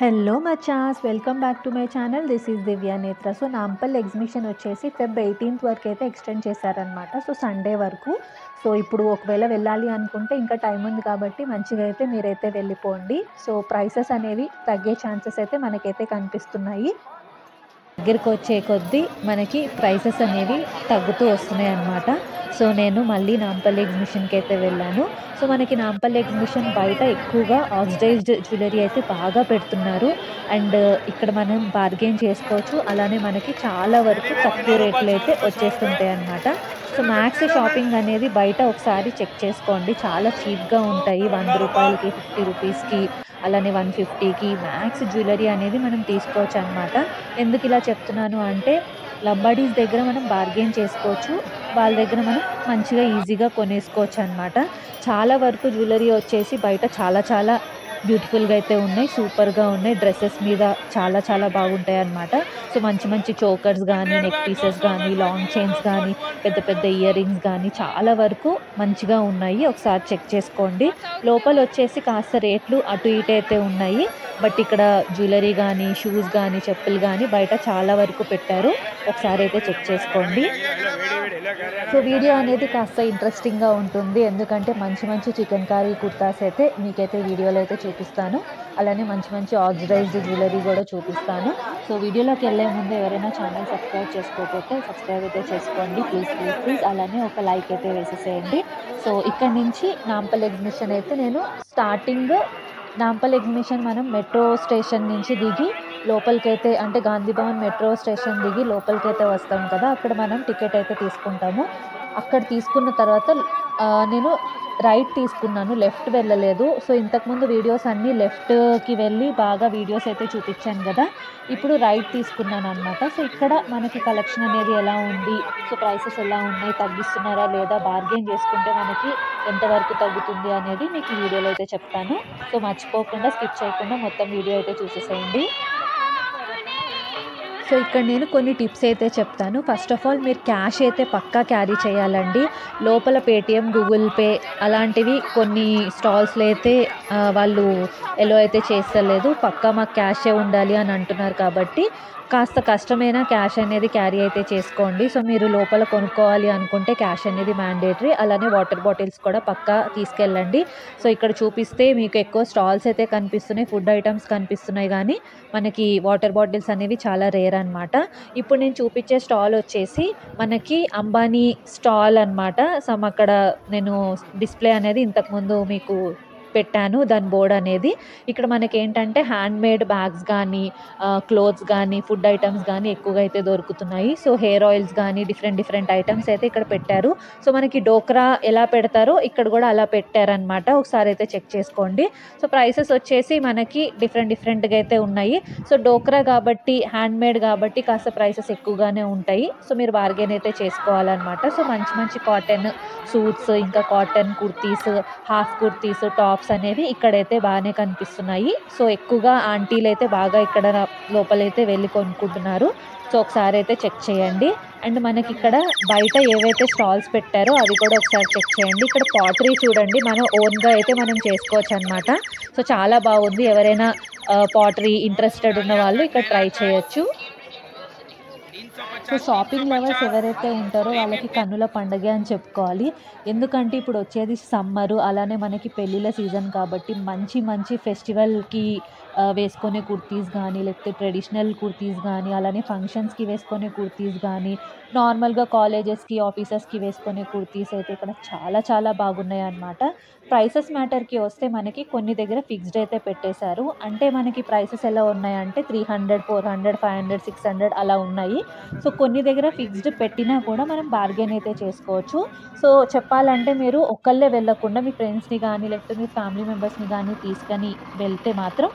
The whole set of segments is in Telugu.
హలో మచాస్, welcome back to my channel. This is Divya Netra. So Nampally exhibition వచ్చేసి ఫెబ్ 18th వరకు అయితే ఎక్స్టెండ్ చేశారనమాట. సో సండే వరకు. సో ఇప్పుడు ఒకవేళ వెళ్ళాలి అనుకుంటే ఇంకా టైం ఉంది కాబట్టి మంచిగా అయితే మీరైతే వెళ్ళిపోండి. సో ప్రైసెస్ అనేవి తగ్గే ఛాన్సెస్ అయితే మనకైతే కనిపిస్తున్నాయి. దగ్గరికి వచ్చే కొద్దీ మనకి ప్రైసెస్ అనేవి తగ్గుతూ వస్తున్నాయి అన్నమాట. సో నేను మళ్ళీ నాంపల్లి ఎగ్జిబిషన్కి అయితే వెళ్ళాను. సో మనకి నాంపల్లి ఎగ్జిబిషన్ బయట ఎక్కువగా ఆక్సిడైజ్డ్ జ్యువెలరీ అయితే బాగా పెడుతున్నారు. అండ్ ఇక్కడ మనం బార్గెన్ చేసుకోవచ్చు. అలానే మనకి చాలా వరకు తక్కువ రేట్లు అయితే వచ్చేస్తుంటాయి అన్నమాట. సో మ్యాక్స్ షాపింగ్ అనేది బయట ఒకసారి చెక్ చేసుకోండి. చాలా చీప్గా ఉంటాయి. ₹100కి, ₹50కి, అలానే 150కి మ్యాక్స్ జ్యువెలరీ అనేది మనం తీసుకోవచ్చు అనమాట. ఎందుకు ఇలా చెప్తున్నాను అంటే లంబాడీస్ దగ్గర మనం బార్గెన్ చేసుకోవచ్చు. వాళ్ళ దగ్గర మనం మంచిగా ఈజీగా కొనేసుకోవచ్చు అనమాట. చాలా వరకు జ్యువెలరీ వచ్చేసి బయట చాలా చాలా బ్యూటిఫుల్గా అయితే ఉన్నాయి. సూపర్గా ఉన్నాయి. డ్రెస్సెస్ మీద చాలా చాలా బాగుంటాయి అన్నమాట. సో మంచి మంచి చోకర్స్ కానీ, నెక్ పీసెస్ కానీ, లాంగ్ చైన్స్ కానీ, పెద్ద పెద్ద ఇయర్ రింగ్స్ కానీ చాలా వరకు మంచిగా ఉన్నాయి. ఒకసారి చెక్ చేసుకోండి. లోపల వచ్చేసి కాస్త రేట్లు అటు ఇటు అయితే ఉన్నాయి. బట్ ఇక్కడ జ్యువెలరీ కానీ, షూస్ కానీ, చెప్పులు కానీ బయట చాలా వరకు పెట్టారు. ఒకసారి అయితే చెక్ చేసుకోండి. సో వీడియో అనేది కాస్త ఇంట్రెస్టింగ్గా ఉంటుంది. ఎందుకంటే మంచి మంచి చికెన్ కర్రీ కుర్తాస్ అయితే మీకైతే వీడియోలో అయితే చూపిస్తాను. అలానే మంచి మంచి ఆక్సిడైజ్డ్ జ్యువెలరీ కూడా చూపిస్తాను. సో వీడియోలోకి వెళ్ళే ముందు ఎవరైనా ఛానల్ సబ్స్క్రైబ్ చేసుకోకపోతే సబ్స్క్రైబ్ అయితే చేసుకోండి. Please please please. అలానే ఒక లైక్ అయితే వేసేసేయండి. సో ఇక్కడ నుంచి నాంపల్ ఎగ్జిబిషన్ అయితే నేను నాంపల్ ఎగ్జిబిషన్ మనం మెట్రో స్టేషన్ నుంచి దిగి లోపలికైతే అంటే గాంధీ భవన్ మెట్రో స్టేషన్ దిగి లోపలికైతే వస్తాం కదా, అక్కడ మనం టికెట్ అయితే తీసుకుంటాము. అక్కడ తీసుకున్న తర్వాత నేను రైట్ తీసుకున్నాను, లెఫ్ట్ వెళ్ళలేదు. సో ఇంతకుముందు వీడియోస్ అన్నీ లెఫ్ట్కి వెళ్ళి బాగా వీడియోస్ అయితే చూపించాను కదా, ఇప్పుడు రైట్ తీసుకున్నాను అనమాట. సో ఇక్కడ మనకి కలెక్షన్ అనేది ఎలా ఉంది, సో ప్రైసెస్ ఎలా ఉన్నాయి, తగ్గిస్తున్నారా లేదా, బార్గెన్ చేసుకుంటే మనకి ఎంతవరకు తగ్గుతుంది అనేది మీకు ఈ వీడియోలో అయితే చెప్తాను. సో మర్చిపోకుండా స్కిప్ చేయకుండా మొత్తం వీడియో అయితే చూసేసేయండి. సో ఇక్కడ నేను కొన్ని టిప్స్ అయితే చెప్తాను. ఫస్ట్ ఆఫ్ ఆల్ మీరు క్యాష్ అయితే పక్కా క్యారీ చేయాలండి. లోపల పేటిఎం, గూగుల్ పే అలాంటివి కొన్ని స్టాల్స్లో అయితే వాళ్ళు ఎలో అయితే చేస్తలేదు. పక్కా మాకు క్యాషే ఉండాలి అని అంటున్నారు కాబట్టి కాస్త కష్టమైన క్యాష్ అనేది క్యారీ అయితే చేసుకోండి. సో మీరు లోపల కొనుక్కోవాలి అనుకుంటే క్యాష్ అనేది మ్యాండేటరీ. అలానే వాటర్ బాటిల్స్ కూడా పక్కా తీసుకెళ్ళండి. సో ఇక్కడ చూపిస్తే మీకు ఎక్కువ స్టాల్స్ అయితే కనిపిస్తున్నాయి, ఫుడ్ ఐటమ్స్ కనిపిస్తున్నాయి, కానీ మనకి వాటర్ బాటిల్స్ అనేవి చాలా రేర్ అనమాట. ఇప్పుడు నేను చూపించే స్టాల్ వచ్చేసి మనకి అంబానీ స్టాల్ అనమాట. అక్కడ నేను డిస్ప్లే అనేది ఇంతకుముందు మీకు పెట్టాను, దాని బోర్డ్ అనేది. ఇక్కడ మనకేంటంటే హ్యాండ్మేడ్ బ్యాగ్స్ కానీ, క్లోత్స్ కానీ, ఫుడ్ ఐటమ్స్ కానీ ఎక్కువగా అయితే దొరుకుతున్నాయి. సో హెయిర్ ఆయిల్స్ కానీ డిఫరెంట్ ఐటమ్స్ అయితే ఇక్కడ పెట్టారు. సో మనకి డోక్రా ఎలా పెడతారో ఇక్కడ కూడా అలా పెట్టారనమాట. ఒకసారి అయితే చెక్ చేసుకోండి. సో ప్రైసెస్ వచ్చేసి మనకి డిఫరెంట్గా అయితే ఉన్నాయి. సో డోక్రా కాబట్టి, హ్యాండ్మేడ్ కాబట్టి కాస్త ప్రైసెస్ ఎక్కువగానే ఉంటాయి. సో మీరు బార్గెన్ అయితే చేసుకోవాలన్నమాట. సో మంచి కాటన్ సూట్స్, ఇంకా cotton kurtis, half kurtis, tops అనేవి ఇక్కడైతే బాగానే కనిపిస్తున్నాయి. సో ఎక్కువగా ఆంటీలు అయితే బాగా ఇక్కడ లోపలైతే వెళ్ళి కొనుక్కుంటున్నారు. సో ఒకసారి అయితే చెక్ చేయండి. అండ్ మనకి ఇక్కడ బయట ఏవైతే స్టాల్స్ పెట్టారో అవి కూడా ఒకసారి చెక్ చేయండి. ఇక్కడ పాటరీ చూడండి, మనం ఓన్గా అయితే మనం చేసుకోవచ్చు అనమాట. సో చాలా బాగుంది. ఎవరైనా పాటరీ ఇంట్రెస్టెడ్ ఉన్న వాళ్ళు ఇక్కడ ట్రై చేయొచ్చు. సో షాపింగ్ లవర్స్ ఎవరైతే ఉంటారో వాళ్ళకి కన్నుల పండగే అని చెప్పుకోవాలి. ఎందుకంటే ఇప్పుడు వచ్చేది సమ్మరు, అలానే మనకి పెళ్ళిళ్ళ సీజన్ కాబట్టి మంచి ఫెస్టివల్కి వేసుకునే కుర్తీస్ కానీ, లేకపోతే ట్రెడిషనల్ కుర్తీస్ కానీ, అలానే ఫంక్షన్స్కి వేసుకునే కుర్తీస్ కానీ, నార్మల్గా కాలేజెస్కి, ఆఫీసెస్కి వేసుకునే కుర్తీస్ అయితే ఇక్కడ చాలా చాలా బాగున్నాయి అన్నమాట. ప్రైసెస్ మ్యాటర్కి వస్తే మనకి కొన్ని దగ్గర ఫిక్స్డ్ అయితే పెట్టేశారు. అంటే మనకి ప్రైసెస్ ఎలా ఉన్నాయంటే 300, 400, 500, 600 అలా ఉన్నాయి. సో కొన్ని దగ్గర ఫిక్స్డ్ పెట్టినా కూడా మనం బార్గెన్ అయితే చేసుకోవచ్చు. సో చెప్పాలంటే మీరు ఒక్కళ్ళే వెళ్ళకుండా మీ ఫ్రెండ్స్ని కానీ, లేకపోతే మీ ఫ్యామిలీ మెంబర్స్ని కానీ తీసుకొని వెళ్తే మాత్రం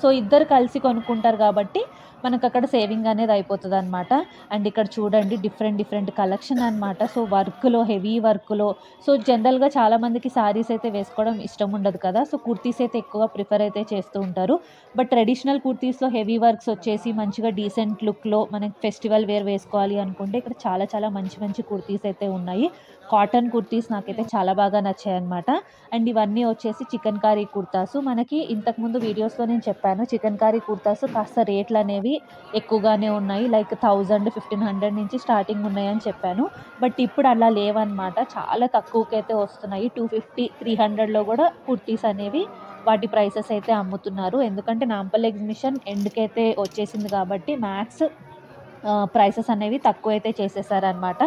సో ఇద్దరు కలిసి కొనుక్కుంటారు కాబట్టి మనకు అక్కడ సేవింగ్ అనేది అయిపోతుంది అనమాట. అండ్ ఇక్కడ చూడండి డిఫరెంట్ కలెక్షన్ అనమాట. సో వర్క్లో, హెవీ వర్క్లో, సో జనరల్గా చాలామందికి శారీస్ అయితే వేసుకోవడం ఇష్టం ఉండదు కదా. సో కుర్తీస్ అయితే ఎక్కువ ప్రిఫర్ అయితే చేస్తూ ఉంటారు. బట్ ట్రెడిషనల్ కుర్తీస్లో హెవీ వర్క్స్ వచ్చేసి మంచిగా డీసెంట్ లుక్లో మనకి ఫెస్టివల్ వేర్ వేసుకోవాలి అనుకుంటే ఇక్కడ చాలా మంచి కుర్తీస్ అయితే ఉన్నాయి. కాటన్ కుర్తీస్ నాకైతే చాలా బాగా నచ్చాయి అనమాట. అండ్ ఇవన్నీ వచ్చేసి చికెన్ కర్రీ కుర్తాసు. మనకి ఇంతకుముందు వీడియోస్లో నేను అని చెప్పాను. చికెన్ కారీ కుర్తాస్ కాస్త రేట్లు అనేవి ఎక్కువగానే ఉన్నాయి. లైక్ 1000, 1500 నుంచి స్టార్టింగ్ ఉన్నాయని చెప్పాను. బట్ ఇప్పుడు అలా లేవన్నమాట. చాలా తక్కువకైతే వస్తున్నాయి. 250, 300లో కూడా కుర్తీస్ అనేవి వాటి ప్రైసెస్ అయితే అమ్ముతున్నారు. ఎందుకంటే నాంపల్లి ఎగ్జిబిషన్ ఎండ్‌కైతే వచ్చేసింది కాబట్టి మ్యాక్స్ ప్రైసెస్ అనేవి తక్కువైతే చేసేసారనమాట.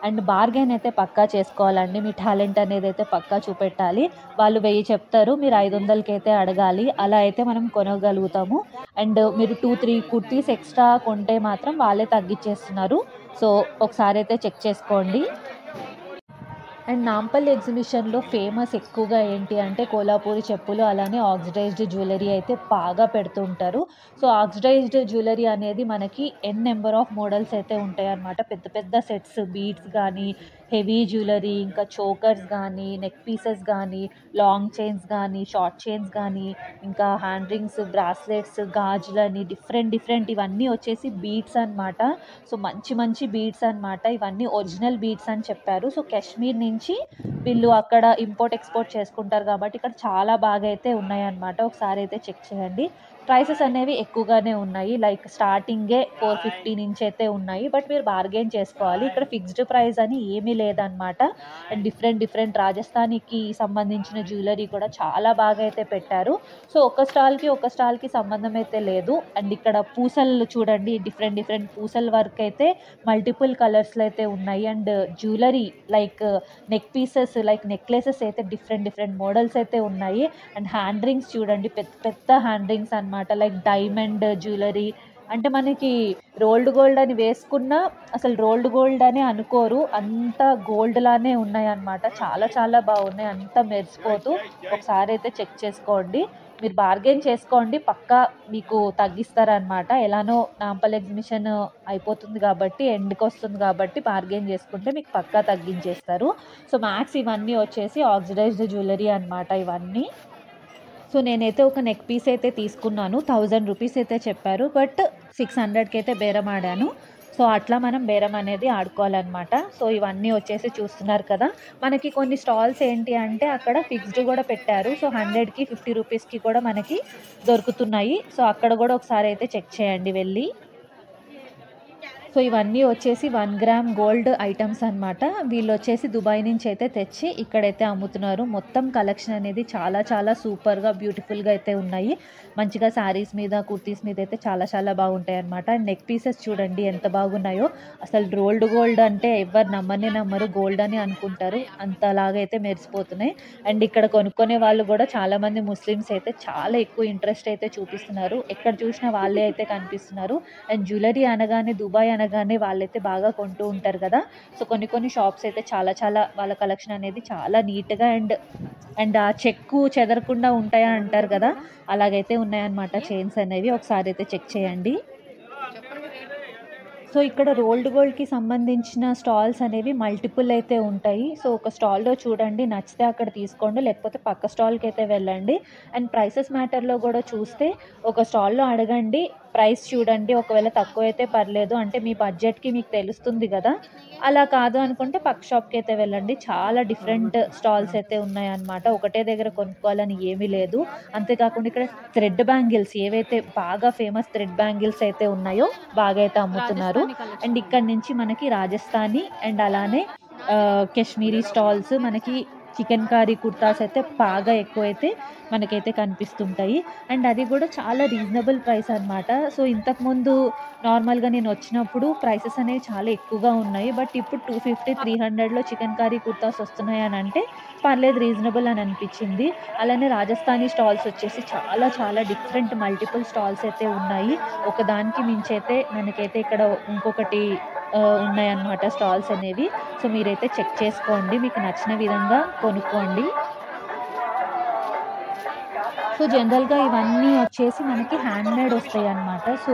అండ్ బార్గెయిన్ అయితే పక్కా చేసుకోవాలండి. మీ టాలెంట్ అనేదైతే పక్కా చూపెట్టాలి. వాళ్ళు 1000 చెప్తారు. మీరు 500కైతే అడగాలి. అలా అయితే మనం కొనగలుగుతాము. అండ్ మీరు 2, 3 కుర్తీస్ ఎక్స్ట్రా కొంటే మాత్రం వాళ్ళే తగ్గిచ్చేస్తున్నారు. సో ఒకసారి అయితే చెక్ చేసుకోండి. అండ్ నాంపల్లి ఎగ్జిబిషన్‌లో ఫేమస్ ఎక్కువగా ఏంటి అంటే కోల్హాపూరి చెప్పులు, అలానే ఆక్సిడైజ్డ్ జ్యువెలరీ అయితే బాగా పెడుతూ ఉంటారు. సో ఆక్సిడైజ్డ్ జ్యువెలరీ అనేది మనకి నెంబర్ ఆఫ్ మోడల్స్ అయితే ఉంటాయన్నమాట. పెద్ద పెద్ద సెట్స్ బీడ్స్ గానీ, హెవీ జ్యువెలరీ, ఇంకా చోకర్స్ గానీ, నెక్ పీసెస్ గానీ, లాంగ్ చైన్స్ గానీ, షార్ట్ చైన్స్ గానీ, ఇంకా హ్యాండ్ రింగ్స్, బ్రాస్లెట్స్, గాజులని డిఫరెంట్ ఇవన్నీ వచ్చేసి బీడ్స్ అనమాట. సో మంచి మంచి బీడ్స్ అనమాట. ఇవన్నీ ఒరిజినల్ బీడ్స్ అని చెప్పారు. సో కాశ్మీర్ నుంచి వీళ్ళు అక్కడ ఇంపోర్ట్, ఎక్స్‌పోర్ట్ చేసుకుంటారు కాబట్టి ఇక్కడ చాలా బాగా అయితే ఉన్నాయన్నమాట. ఒకసారి అయితే చెక్ చేయండి. ప్రైసెస్ అనేవి ఎక్కువగానే ఉన్నాయి. లైక్ స్టార్టింగే 450 నుంచి అయితే ఉన్నాయి. బట్ మీరు బార్గెయిన్ చేసుకోవాలి. ఇక్కడ ఫిక్స్డ్ ప్రైస్ అని ఏమీ లేదనమాట. అండ్ డిఫరెంట్ రాజస్థానీకి సంబంధించిన జ్యువెలరీ కూడా చాలా బాగా అయితే పెట్టారు. సో ఒక స్టాల్‌కి సంబంధం అయితే లేదు. అండ్ ఇక్కడ పూసలు చూడండి, డిఫరెంట్ పూసల వర్క్ అయితే మల్టిపుల్ కలర్స్‌లో అయితే ఉన్నాయి. And jewellery like neck pieces, like necklaces అయితే డిఫరెంట్ మోడల్స్ అయితే ఉన్నాయి. అండ్ హ్యాండ్ రింగ్స్ చూడండి, పెద్ద హ్యాండ్ రింగ్స్ అనమాట. లైక్ డైమండ్ జ్యువెలరీ అంటే మనకి గోల్డ్ అని వేసుకున్నా అసలు గోల్డ్ అనే అనుకోరు. అంత గోల్డ్ లానే ఉన్నాయన్నమాట. చాలా బాగున్నాయి. అంతా మెరిసిపోతూ. ఒకసారి అయితే చెక్ చేసుకోండి. మీరు బార్గెయిన్ చేసుకోండి. పక్కా మీకు తగ్గిస్తారనమాట. ఎలానో నాంపల్లి ఎగ్జిబిషన్ అయిపోతుంది కాబట్టి, ఎండ్‌కొస్తుంది కాబట్టి బార్గెయిన్ చేసుకుంటే మీకు పక్కా తగ్గించేస్తారు. సో మ్యాక్స్ ఇవన్నీ వచ్చేసి ఆక్సిడైజ్డ్ జ్యువెలరీ అనమాట ఇవన్నీ. సో నేనైతే ఒక నెక్ పీస్ అయితే తీసుకున్నాను. 1000 రూపీస్ అయితే చెప్పారు. బట్ 600కి అయితే బేరం ఆడాను. సో అట్లా మనం బేరం అనేది ఆడుకోవాలన్నమాట. సో ఇవన్నీ వచ్చేసి చూస్తున్నారు కదా! మనకి కొన్ని స్టాల్స్ ఏంటి అంటే అక్కడ ఫిక్స్డ్ కూడా పెట్టారు. సో 100కి, 50 రూపీస్‌కి కూడా మనకి దొరుకుతున్నాయి. సో అక్కడ కూడా ఒకసారి అయితే చెక్ చేయండి వెళ్ళి. సో ఇవన్నీ వచ్చేసి 1 గ్రామ్ గోల్డ్ ఐటమ్స్ అనమాట. వీళ్ళొచ్చేసి దుబాయ్ నుంచి అయితే తెచ్చి ఇక్కడైతే అమ్ముతున్నారు. మొత్తం కలెక్షన్ అనేది చాలా సూపర్‌గా, బ్యూటిఫుల్‌గా అయితే ఉన్నాయి. మంచిగా శారీస్ మీద, కుర్తీస్ మీద అయితే చాలా బాగుంటాయన్నమాట. అండ్ నెక్ పీసెస్ చూడండి ఎంత బాగున్నాయో. అసలు గోల్డ్ అంటే ఎవ్వరు నమ్మరు. గోల్డ్ అని అనుకుంటారు. అంతలాగా అయితే మెరిసిపోతున్నాయి. అండ్ ఇక్కడ కొనుక్కునే వాళ్ళు కూడా చాలామంది ముస్లిమ్స్ అయితే చాలా ఎక్కువ ఇంట్రెస్ట్ అయితే చూపిస్తున్నారు. ఎక్కడ చూసినా వాళ్ళే అయితే కనిపిస్తున్నారు. అండ్ జ్యువెలరీ అనగానే, దుబాయ్ అనగానే వాళ్ళైతే బాగా కొంటూ ఉంటారు కదా! సో కొన్ని షాప్స్ అయితే చాలా వాళ్ళ కలెక్షన్ అనేది చాలా నీట్‌గా అండ్ ఆ చెక్కు చెదరకుండా ఉంటాయని అంటారు కదా! అలాగైతే ఉన్నాయన్నమాట చైన్స్ అనేవి. ఒకసారి అయితే చెక్ చేయండి. సో ఇక్కడ గోల్డ్‌కి సంబంధించిన స్టాల్స్ అనేవి మల్టిపుల్ అయితే ఉంటాయి. సో ఒక స్టాల్‌లో చూడండి, నచ్చితే అక్కడ తీసుకోండి. లేకపోతే పక్క స్టాల్‌కైతే వెళ్ళండి. అండ్ ప్రైసెస్ మ్యాటర్‌లో కూడా చూస్తే ఒక స్టాల్‌లో అడగండి. ప్రైస్ చూడండి. ఒకవేళ తక్కువైతే పర్లేదు. అంటే మీ బడ్జెట్‌కి మీకు తెలుస్తుంది కదా! అలా కాదు అనుకుంటే పక్క షాప్‌కైతే వెళ్ళండి. చాలా డిఫరెంట్ స్టాల్స్ అయితే ఉన్నాయన్నమాట. ఒకటే దగ్గర కొనుక్కోవాలని ఏమీ లేదు. అంతేకాకుండా ఇక్కడ థ్రెడ్ బ్యాంగిల్స్, ఏవైతే బాగా ఫేమస్ థ్రెడ్ బ్యాంగిల్స్ అయితే ఉన్నాయో బాగా అయితే అమ్ముతున్నారు. అండ్ ఇక్కడి నుంచి మనకి రాజస్థానీ అండ్ అలానే కాశ్మీరీ స్టాల్స్, మనకి చికెన్ కారీ కుర్తాస్ అయితే బాగా ఎక్కువైతే మనకైతే కనిపిస్తుంటాయి. అండ్ అది కూడా చాలా రీజనబుల్ ప్రైస్ అనమాట. సో ఇంతకుముందు నార్మల్‌గా నేను వచ్చినప్పుడు ప్రైసెస్ అనేవి చాలా ఎక్కువగా ఉన్నాయి. బట్ ఇప్పుడు 250, 300లో చికెన్ కారీ కుర్తాస్ వస్తున్నాయి అని అంటే పర్లేదు, రీజనబుల్ అని అనిపించింది. అలానే రాజస్థానీ స్టాల్స్ వచ్చేసి చాలా డిఫరెంట్ మల్టిపుల్ స్టాల్స్ అయితే ఉన్నాయి. ఒకదానికి మించైతే మనకైతే ఇక్కడ ఇంకొకటి ఉన్నాయన్నమాట స్టాల్స్ అనేవి. సో మీరైతే చెక్ చేసుకోండి. మీకు నచ్చిన విధంగా కొనుక్కోండి. సో జనరల్‌గా ఇవన్నీ వచ్చేసి మనకి హ్యాండ్‌మేడ్ వస్తాయన్నమాట. సో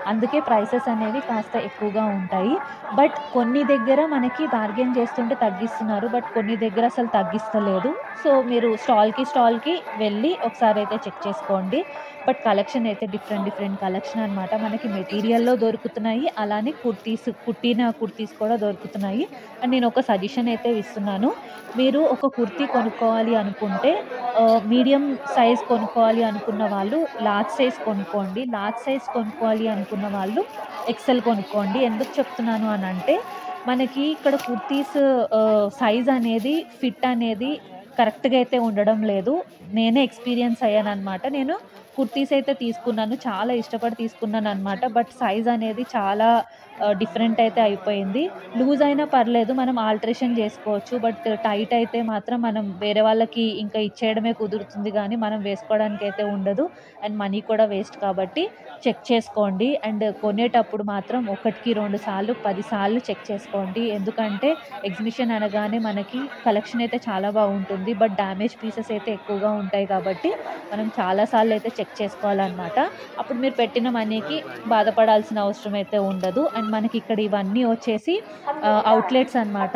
అందుకే ప్రైసెస్ అనేవి కాస్త ఎక్కువగా ఉంటాయి. బట్ కొన్ని దగ్గర మనకి బార్గెయిన్ చేస్తుంటే తగ్గిస్తున్నారు. బట్ కొన్ని దగ్గర అసలు తగ్గిస్తలేదు. సో మీరు స్టాల్‌కి వెళ్ళి ఒకసారి అయితే చెక్ చేసుకోండి. బట్ కలెక్షన్ అయితే డిఫరెంట్ కలెక్షన్ అనమాట. మనకి మెటీరియల్‌లో దొరుకుతున్నాయి. అలానే కుట్టిన కుర్తీస్ కూడా దొరుకుతున్నాయి. అండ్ నేను ఒక సజెషన్ అయితే ఇస్తున్నాను. మీరు ఒక కుర్తీ కొనుక్కోవాలి అనుకుంటే మీడియం సైజ్ సైజ్ కొనుక్కోవాలి అనుకున్న వాళ్ళు లార్జ్ సైజ్ కొనుక్కోండి. లార్జ్ సైజ్ కొనుక్కోవాలి అనుకున్న వాళ్ళు ఎక్సెల్ కొనుక్కోండి. ఎందుకు చెప్తున్నాను అనంటే, మనకి ఇక్కడ కుర్తీస్ సైజ్ అనేది, ఫిట్ అనేది కరెక్ట్‌గా అయితే ఉండడం లేదు. నేనే ఎక్స్‌పీరియన్స్ అయ్యాననమాట. నేను కుర్తీస్ అయితే తీసుకున్నాను. చాలా ఇష్టపడి తీసుకున్నాననమాట. బట్ సైజ్ అనేది చాలా డిఫరెంట్ అయితే అయిపోయింది. లూజ్ అయినా పర్లేదు, మనం ఆల్టరేషన్ చేసుకోవచ్చు. బట్ టైట్ అయితే మాత్రం మనం వేరే వాళ్ళకి ఇంకా ఇచ్చేయడమే కుదురుతుంది గానీ, మనం వేసుకోవడానికైతే ఉండదు. అండ్ మనీ కూడా వేస్ట్ కాబట్టి చెక్ చేసుకోండి. అండ్ కొనేటప్పుడు మాత్రం 1కి 2 సార్లు, 10 సార్లు చెక్ చేసుకోండి. ఎందుకంటే ఎగ్జిబిషన్ అనగానే మనకి కలెక్షన్ అయితే చాలా బాగుంటుంది. బట్ డ్యామేజ్ పీసెస్ అయితే ఎక్కువగా ఉంటాయి కాబట్టి మనం చాలా సార్లు అయితే చెక్ చేసుకోవాలన్నమాట. అప్పుడు మీరు పెట్టిన మనీకి బాధపడాల్సిన అవసరం అయితే ఉండదు. అండ్ మనకి ఇక్కడ ఇవన్నీ వచ్చేసి అవుట్లెట్స్ అన్నమాట.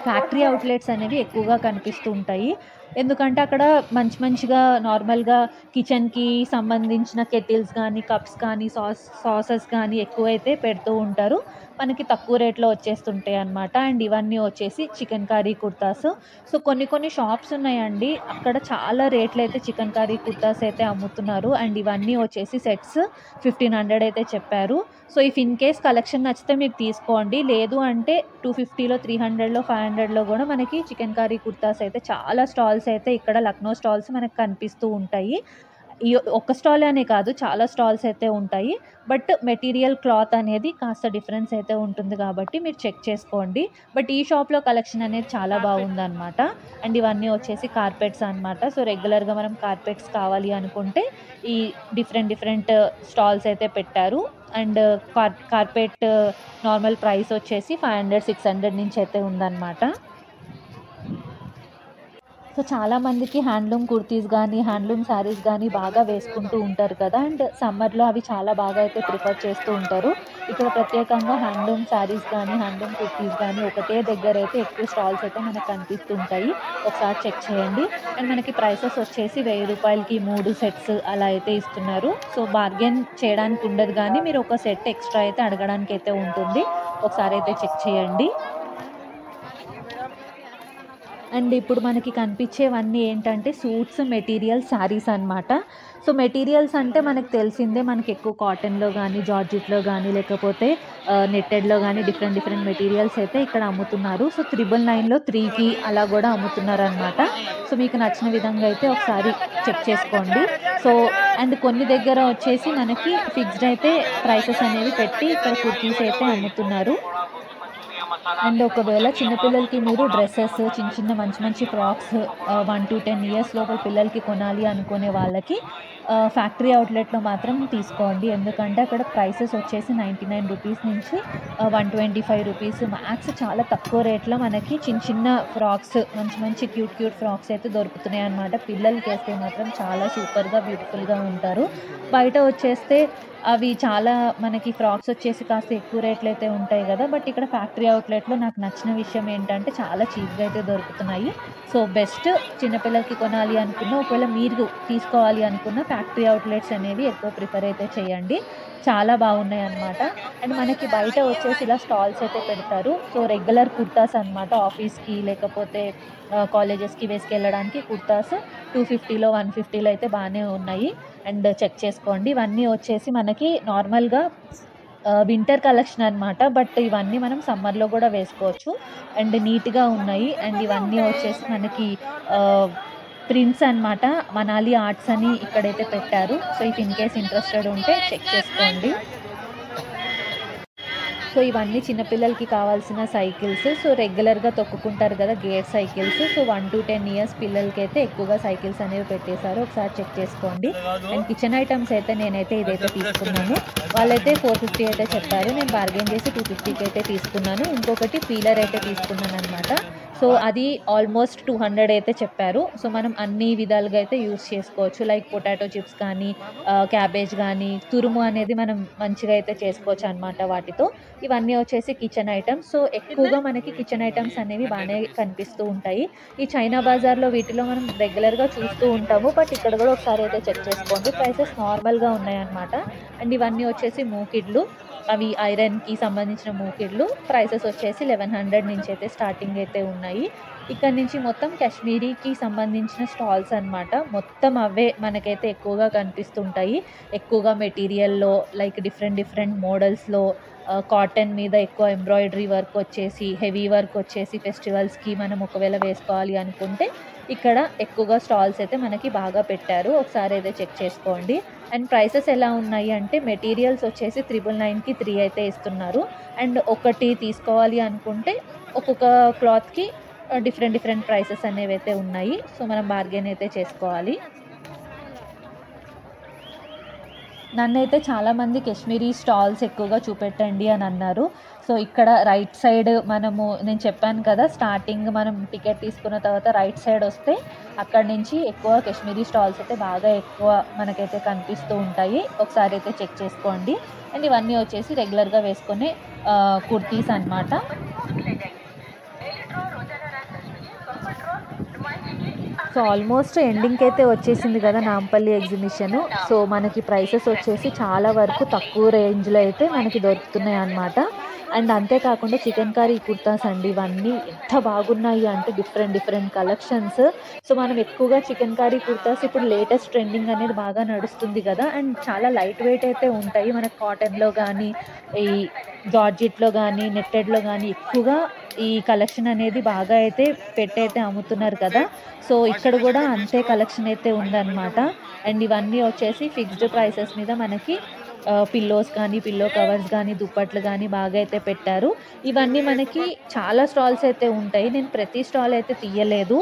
ఫ్యాక్టరీ అవుట్లెట్స్ అనేవి ఎక్కువగా కనిపిస్తూ ఉంటాయి. ఎందుకంటే అక్కడ మంచిగా నార్మల్‌గా కిచెన్‌కి సంబంధించిన కెటిల్స్ గానీ, కప్స్ కానీ, సాసెస్ కానీ ఎక్కువైతే పెడుతూ ఉంటారు. మనకి తక్కువ రేట్‌లో వచ్చేస్తుంటాయన్నమాట. అండ్ ఇవన్నీ వచ్చేసి చికెన్ కర్రీ కుర్తాస్. సో, కొన్ని షాప్స్ ఉన్నాయండి. అక్కడ చాలా రేట్లయితే చికెన్ కర్రీ కుర్తాస్ అయితే అమ్ముతున్నారు. అండ్ ఇవన్నీ వచ్చేసి సెట్స్ 1500 అయితే చెప్పారు. So, if in case collection నచ్చితే మీరు తీసుకోండి. లేదు అంటే 250లో, 300లో, 500లో గూడా మనకి చికెన్ కర్రీ కుర్తాస్ అయితే చాలా స్టాల్స్ అయితే ఇక్కడ లక్నో స్టాల్స్ మనకు కనిపిస్తూ ఉంటాయి. ఈ ఒక్క స్టాల్ అనే కాదు, చాలా స్టాల్స్ అయితే ఉంటాయి. బట్ మెటీరియల్ క్లాత్ అనేది కాస్త డిఫరెన్స్ అయితే ఉంటుంది కాబట్టి మీరు చెక్ చేసుకోండి. బట్ ఈ షాప్‌లో కలెక్షన్ అనేది చాలా బాగుందనమాట. అండ్ ఇవన్నీ వచ్చేసి కార్పెట్స్ అనమాట. సో, రెగ్యులర్‌గా మనం కార్పెట్స్ కావాలి అనుకుంటే ఈ డిఫరెంట్ స్టాల్స్ అయితే పెట్టారు. అండ్ కార్పెట్ నార్మల్ ప్రైస్ వచ్చేసి 500, 600 నుంచి అయితే ఉందనమాట. సో, చాలామందికి హ్యాండ్లూమ్ కుర్తీస్ గానీ, హ్యాండ్లూమ్ శారీస్ గానీ బాగా వేసుకుంటూ ఉంటారు కదా! అండ్ సమ్మర్‌లో అవి చాలా బాగా అయితే ప్రిఫర్ చేస్తూ ఉంటారు. ఇక్కడ ప్రత్యేకంగా హ్యాండ్లూమ్ శారీస్ గానీ, హ్యాండ్లూమ్ కుర్తీస్ గానీ ఒకటే దగ్గరైతే ఎక్కువ స్టాల్స్ అయితే మనకు కనిపిస్తూ ఉంటాయి. ఒకసారి చెక్ చేయండి. అండ్ మనకి ప్రైసెస్ వచ్చేసి రూ. 1000కి 3 సెట్స్ అలా అయితే ఇస్తున్నారు. సో, బార్గెన్ చేయడానికి ఉండదు గానీ, మీరు ఒక సెట్ ఎక్స్‌ట్రా అయితే అడగడానికైతే ఉంటుంది. ఒకసారి అయితే చెక్ చేయండి. అండ్ ఇప్పుడు మనకి కనిపించేవన్నీ ఏంటంటే సూట్స్, మెటీరియల్స్, శారీస్ అనమాట. సో, మెటీరియల్స్ అంటే మనకు తెలిసిందే. మనకి ఎక్కువ కాటన్‌లో గానీ, జార్జెట్‌లో గానీ, లేకపోతే నెట్టెడ్‌లో గానీ డిఫరెంట్ మెటీరియల్స్ అయితే ఇక్కడ అమ్ముతున్నారు. సో, 999లో 3కి అలా గూడా అమ్ముతున్నారనమాట. సో, మీకు నచ్చిన విధంగా అయితే ఒకసారి చెక్ చేసుకోండి. సో, అండ్ కొన్ని దగ్గర వచ్చేసి మనకి ఫిక్స్డ్ అయితే ప్రైసెస్ అనేవి పెట్టి ఇక్కడ కుర్తీస్ అయితే అమ్ముతున్నారు. అండ్ ఒకవేళ చిన్న పిల్లలకి మీరు డ్రెసెస్ చిన్న మంచి ఫ్రాక్స్ 1-10 ఇయర్స్ లోపల పిల్లలకి కొనాలి అనుకునే వాళ్ళకి ఫ్యాక్టరీ అవుట్లెట్‌లో మాత్రం తీసుకోండి. ఎందుకంటే అక్కడ ప్రైసెస్ వచ్చేసి రూ. 99 నుంచి రూ. 125 మ్యాక్స్ చాలా తక్కువ రేట్‌లో మనకి చిన్న ఫ్రాక్స్ మంచి క్యూట్ ఫ్రాక్స్ అయితే దొరుకుతున్నాయన్నమాట. పిల్లలకేస్తే మాత్రం చాలా సూపర్‌గా, బ్యూటిఫుల్‌గా ఉంటారు. బయట వచ్చేస్తే అవి చాలా మనకి ఫ్రాక్స్ వచ్చేసి కాస్త ఎక్కువ రేట్లు అయితే ఉంటాయి గదా! బట్ ఇక్కడ ఫ్యాక్టరీ అవుట్లెట్‌లో నాకు నచ్చిన విషయం ఏంటంటే చాలా చీప్‌గా అయితే దొరుకుతున్నాయి. సో, బెస్ట్ చిన్నపిల్లలకి కొనాలి అనుకున్న, ఒకవేళ మీరు తీసుకోవాలి అనుకున్న ఫ్యాక్టరీ అవుట్లెట్స్ అనేవి ఎక్కువ ప్రిఫర్ అయితే చేయండి. చాలా బాగున్నాయన్నమాట. అండ్ మనకి బయట వచ్చేసి ఇలా స్టాల్స్ అయితే పెడతారు. సో, రెగ్యులర్ కుర్తాస్ అనమాట. ఆఫీస్‌కి లేకపోతే కాలేజెస్‌కి వేసుకెళ్ళడానికి కుర్తాస్ 250లో, 150లో అయితే బానే ఉన్నాయి. అండ్ చెక్ చేసుకోండి. ఇవన్నీ వచ్చేసి మనకి నార్మల్‌గా వింటర్ కలెక్షన్ అనమాట. బట్ ఇవన్నీ మనం సమ్మర్‌లో గూడా వేసుకోవచ్చు. అండ్ నీట్‌గా ఉన్నాయి. అండ్ ఇవన్నీ వచ్చేసి మనకి ఆహ్, ప్రింట్స్ అనమాట. మనాలి ఆర్ట్స్ అని ఇక్కడైతే పెట్టారు. So, if in case interested ఉంటే చెక్ చేసుకోండి. సో, ఇవన్నీ చిన్నపిల్లలకి కావాల్సిన సైకిల్స్. సో, రెగ్యులర్‌గా తొక్కుకుంటారు కదా! Gear cycles. సో, 1-10 ఇయర్స్ పిల్లలకైతే ఎక్కువగా సైకిల్స్ అనేవి పెట్టేశారు. ఒకసారి చెక్ చేసుకోండి. అండ్ కిచెన్ ఐటమ్స్ అయితే నేనైతే ఇదైతే తీసుకున్నాను. వాళ్ళైతే 450 అయితే చెప్పారు. నేను బార్గెయిన్ చేసి 250కి అయితే తీసుకున్నాను. ఇంకొకటి పీలర్ అయితే తీసుకున్నాననమాట. సో, అది ఆల్మోస్ట్ 200 అయితే చెప్పారు. సో, మనం అన్ని విధాలుగా అయితే యూజ్ చేసుకోవచ్చు. లైక్ పొటాటో చిప్స్ కానీ, క్యాబేజ్ గానీ, తురుము అనేది మనం మంచిగా అయితే చేసుకోవచ్చనమాట వాటితో. ఇవన్నీ వచ్చేసి కిచెన్ ఐటమ్స్. సో, ఎక్కువగా మనకి కిచెన్ ఐటమ్స్ అనేవి బానే కనిపిస్తూ ఉంటాయి. ఈ చైనా బజార్‌లో వీటిలో మనం రెగ్యులర్‌గా చూస్తూ ఉంటాము. బట్ ఇక్కడ గూడా ఒకసారి అయితే చెక్ చేసుకోండి. ప్రైసెస్ నార్మల్‌గా ఉన్నాయన్నమాట. అండ్ ఇవన్నీ వచ్చేసి మూకిడ్లు. అవి ఐరన్‌కి సంబంధించిన మూకిడ్లు ప్రైసెస్ వచ్చేసి 1100 నుంచి అయితే స్టార్టింగ్ అయితే ఉన్నాయి. ఇక్కడ నుంచి మొత్తం కాశ్మీరీకి సంబంధించిన స్టాల్స్ అన్నమాట. మొత్తం అవే మనకైతే ఎక్కువగా కనిపిస్తుంటాయి. ఎక్కువగా మెటీరియల్‌లో లైక్ డిఫరెంట్ డిఫరెంట్ మోడల్స్‌లో కాటన్ మీద ఎక్కువ ఎంబ్రాయిడరీ వర్క్ వచ్చేసి, హెవీ వర్క్ వచ్చేసి ఫెస్టివల్స్‌కి మనం ఒకవేళ వేసుకోవాలి అనుకుంటే ఇక్కడ ఎక్కువగా స్టాల్స్ అయితే మనకి బాగా పెట్టారు. ఒకసారి అయితే చెక్ చేసుకోండి. అండ్ ప్రైసెస్ ఎలా ఉన్నాయి అంటే మెటీరియల్స్ వచ్చేసి 999కి 3 అయితే ఇస్తున్నారు. అండ్ ఒకటి తీసుకోవాలి అనుకుంటే ఒక్కొక్క క్లాత్‌కి డిఫరెంట్ డిఫరెంట్ ప్రైసెస్ అనేవైతే ఉన్నాయి. సో మనం బార్గెయిన్ అయితే చేసుకోవాలి. నన్నైతే చాలామంది కాశ్మీరీ స్టాల్స్ ఎక్కువగా చూపెట్టండి అని అన్నారు. సో ఇక్కడ రైట్ సైడ్ నేను చెప్పాను కదా, స్టార్టింగ్ మనం టికెట్ తీసుకున్న తర్వాత రైట్ సైడ్ వస్తే అక్కడి నుంచి ఎక్కువ కాశ్మీరీ స్టాల్స్ అయితే బాగా ఎక్కువ మనకైతే కనిపిస్తూ ఉంటాయి. ఒకసారి అయితే చెక్ చేసుకోండి. అండ్ ఇవన్నీ వచ్చేసి రెగ్యులర్గా వేసుకునే కుర్తీస్ అన్నమాట. సో ఆల్మోస్ట్ ఎండింగ్కి అయితే వచ్చేసింది కదా నాంపల్లి ఎగ్జిబిషను. సో మనకి ప్రైసెస్ వచ్చేసి చాలా వరకు తక్కువ రేంజ్లో అయితే మనకి దొరుకుతున్నాయి అన్నమాట. అండ్ అంతేకాకుండా చికెన్ కర్రీ కుర్తాస్ అండి, ఇవన్నీ ఎంత బాగున్నాయి అంటే డిఫరెంట్ డిఫరెంట్ కలెక్షన్స్. సో మనం ఎక్కువగా చికెన్ కర్రీ కుర్తాస్ ఇప్పుడు లేటెస్ట్ ట్రెండింగ్ అనేది బాగా నడుస్తుంది కదా. అండ్ చాలా లైట్ వెయిట్ అయితే ఉంటాయి. మనకు కాటన్లో కానీ, ఈ జార్జెట్లో కానీ, నెట్టెడ్లో కానీ ఎక్కువగా ఈ కలెక్షన్ అనేది బాగా అయితే పెట్టయితే అమ్ముతున్నారు కదా. సో ఇక్కడ కూడా అంతే కలెక్షన్ అయితే ఉందన్నమాట. అండ్ ఇవన్నీ వచ్చేసి ఫిక్స్డ్ ప్రైసెస్ మీద మనకి పిల్లోస్ కానీ, పిల్లో కవర్స్ కానీ, దుప్పట్లు కానీ బాగా అయితే పెట్టారు. ఇవన్నీ మనకి చాలా స్టాల్స్ అయితే ఉంటాయి. నేను ప్రతి స్టాల్ అయితే తీయలేదు.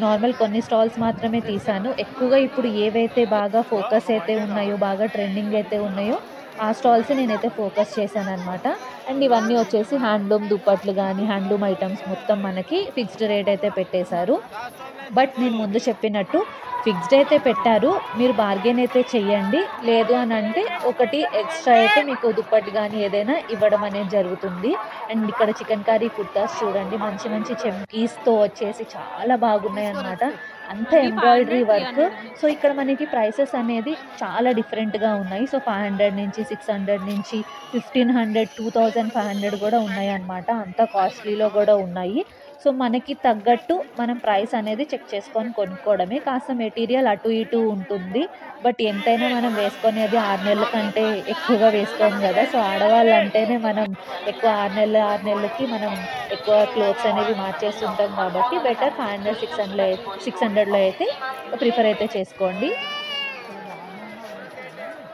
నార్మల్ కొన్ని స్టాల్స్ మాత్రమే తీశాను. ఎక్కువగా ఇప్పుడు ఏవైతే బాగా ఫోకస్ అయితే ఉన్నాయో, బాగా ట్రెండింగ్ అయితే ఉన్నాయో ఆ స్టాల్స్ నేనైతే ఫోకస్ చేశానన్నమాట. అండ్ ఇవన్నీ వచ్చేసి హ్యాండ్లూమ్ దుప్పట్లు కానీ, హ్యాండ్లూమ్ ఐటమ్స్ మొత్తం మనకి ఫిక్స్డ్ రేట్ అయితే పెట్టేశారు. బట్ నేను ముందు చెప్పినట్టు ఫిక్స్డ్ అయితే పెట్టారు. మీరు బార్గెయిన్ అయితే చెయ్యండి. లేదు అని అంటే ఒకటి ఎక్స్ట్రా అయితే మీకు దుప్పటి కానీ ఏదైనా ఇవ్వడం అనేది జరుగుతుంది. అండ్ ఇక్కడ చికెన్ కర్రీ కుర్తాస్ చూడండి, మంచి మంచి చెమ్కీస్తో వచ్చేసి చాలా బాగున్నాయి అన్నమాట. అంతా ఎంబ్రాయిడరీ వర్క్. సో ఇక్కడ మనకి ప్రైసెస్ అనేది చాలా డిఫరెంట్గా ఉన్నాయి. సో 500 నుంచి 600 నుంచి 1500, 2500 కూడా ఉన్నాయి అన్నమాట. అంత కాస్ట్లీలో కూడా ఉన్నాయి. సో మనకి తగ్గట్టు మనం ప్రైస్ అనేది చెక్ చేసుకొని కొనుక్కోవడమే. కాస్త మెటీరియల్ అటు ఇటు ఉంటుంది. బట్ ఎంతైనా మనం వేసుకునేది 6 నెలల కంటే ఎక్కువగా వేసుకోము కదా. సో ఆడవాళ్ళు అంటేనే మనం ఎక్కువ 6 నెలలకి మనం ఎక్కువ క్లోత్స్ అనేవి మార్చేస్తుంటాం కాబట్టి బెటర్ 500, 600లో అయితే ప్రిఫర్ అయితే చేసుకోండి.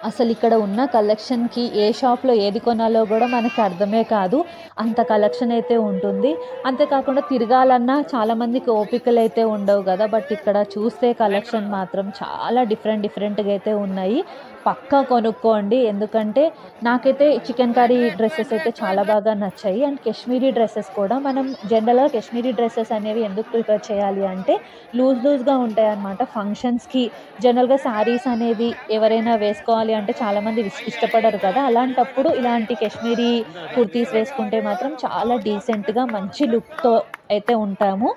అసలు ఇక్కడ ఉన్న కలెక్షన్‌కి ఏ షాప్‌లో ఏది కొనాలో కూడా మనకి అర్థమే కాదు. అంత కలెక్షన్ అయితే ఉంటుంది. అంతేకాకుండా తిరగాలన్నా చాలామందికి ఓపికలైతే ఉండవు కదా. బట్ ఇక్కడ చూస్తే కలెక్షన్ మాత్రం చాలా డిఫరెంట్‌గా అయితే ఉన్నాయి. పక్కా కొనుక్కోండి. ఎందుకంటే నాకైతే చికెన్ కర్రీ డ్రెసెస్ అయితే చాలా బాగా నచ్చాయి. అండ్ కాశ్మీరీ డ్రెసెస్ కూడా మనం జనరల్‌గా కాశ్మీరీ డ్రెసెస్ అనేవి ఎందుకు ప్రిఫర్ చేయాలి అంటే లూజ్‌గా ఉంటాయన్నమాట. ఫంక్షన్స్‌కి జనరల్‌గా శారీస్ అనేవి ఎవరైనా వేసుకోవాలి అంటే చాలామంది ఇష్టపడరు కదా. అలాంటప్పుడు ఇలాంటి కాశ్మీరీ కుర్తీస్ వేసుకుంటే మాత్రం చాలా డీసెంట్‌గా మంచి లుక్‌తో అయితే ఉంటాము.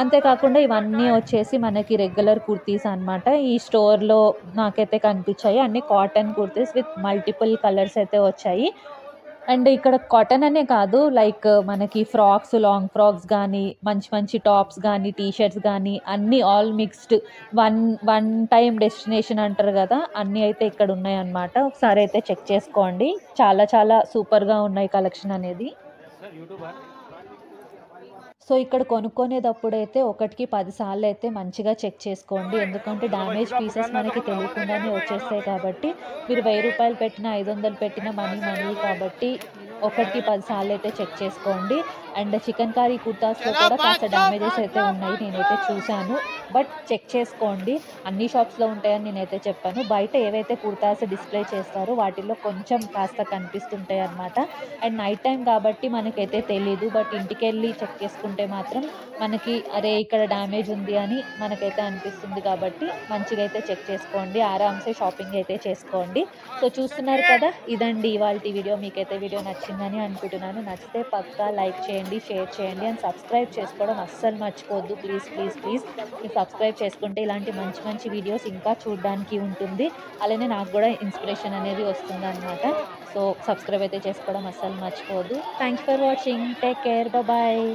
అంతేకాకుండా ఇవన్నీ వచ్చేసి మనకి రెగ్యులర్ కుర్తీస్ అన్నమాట. ఈ స్టోర్‌లో నాకైతే కనిపించాయి. అన్నీ cotton kurtis with multiple colours అయితే వచ్చాయి. అండ్ ఇక్కడ కాటన్ అనే కాదు, లైక్ మనకి ఫ్రాక్స్, లాంగ్ ఫ్రాక్స్ గానీ, మంచి మంచి టాప్స్ గానీ, టీ షర్ట్స్ గానీ అన్నీ all mixed one one time destination అంటారు గదా. అన్నీ అయితే ఇక్కడ ఉన్నాయన్నమాట. ఒకసారి అయితే చెక్ చేసుకోండి. చాలా చాలా సూపర్‌గా ఉన్నాయి కలెక్షన్ అనేది. సో ఇక్కడ కొనుక్కునేటప్పుడైతే ఒకటికి 10 సార్లు అయితే మంచిగా చెక్ చేసుకోండి. ఎందుకంటే డ్యామేజ్ పీసెస్ మనకి తెలియకుండానే వచ్చేస్తాయి కాబట్టి మీరు ₹1000 పెట్టినా, 500 పెట్టినా మనీ కాబట్టి ఒకటికి 10 సార్లు అయితే చెక్ చేసుకోండి. అండ్ చికెన్ కర్రీ కుర్తాస్‌లో కూడా కాస్త డ్యామేజెస్ అయితే ఉన్నాయి. నేనైతే చూశాను. బట్ చెక్ చేసుకోండి. అన్ని షాప్స్‌లో ఉంటాయని నేనైతే చెప్పాను. బయట ఏవైతే కుర్తాస్ డిస్‌ప్లే చేస్తారో వాటిల్లో కొంచెం కాస్త కనిపిస్తుంటాయి అన్నమాట. అండ్ నైట్ టైమ్ కాబట్టి మనకైతే తెలీదు. బట్ ఇంటికెళ్ళి చెక్ చేసుకుంటే మాత్రం మనకి అరే ఇక్కడ డ్యామేజ్ ఉంది అని మనకైతే అనిపిస్తుంది కాబట్టి మంచిగా అయితే చెక్ చేసుకోండి. ఆరామ్సే షాపింగ్ అయితే చేసుకోండి. సో చూస్తున్నారు కదా, ఇదండి ఇవాల్టి వీడియో. మీకైతే వీడియో నచ్చిందని అనుకుంటున్నాను. నచ్చితే పక్కా లైక్ చేయండి. చేయండి, షేర్ చేయండి అండ్ సబ్స్క్రైబ్ చేసుకోవడం అస్సలు మర్చిపోవద్దు. ప్లీజ్, ప్లీజ్, ప్లీజ్ మీరు సబ్స్క్రైబ్ చేసుకుంటే ఇలాంటి మంచి మంచి వీడియోస్ ఇంకా చూడడానికి ఉంటుంది. అలానే నాకు గూడా ఇన్‌స్పిరేషన్ అనేది వస్తుందనమాట. సో, సబ్స్క్రైబ్ అయితే చేసుకోవడం అస్సలు మర్చిపోవద్దు. Thank you for watching. Take care. Bye.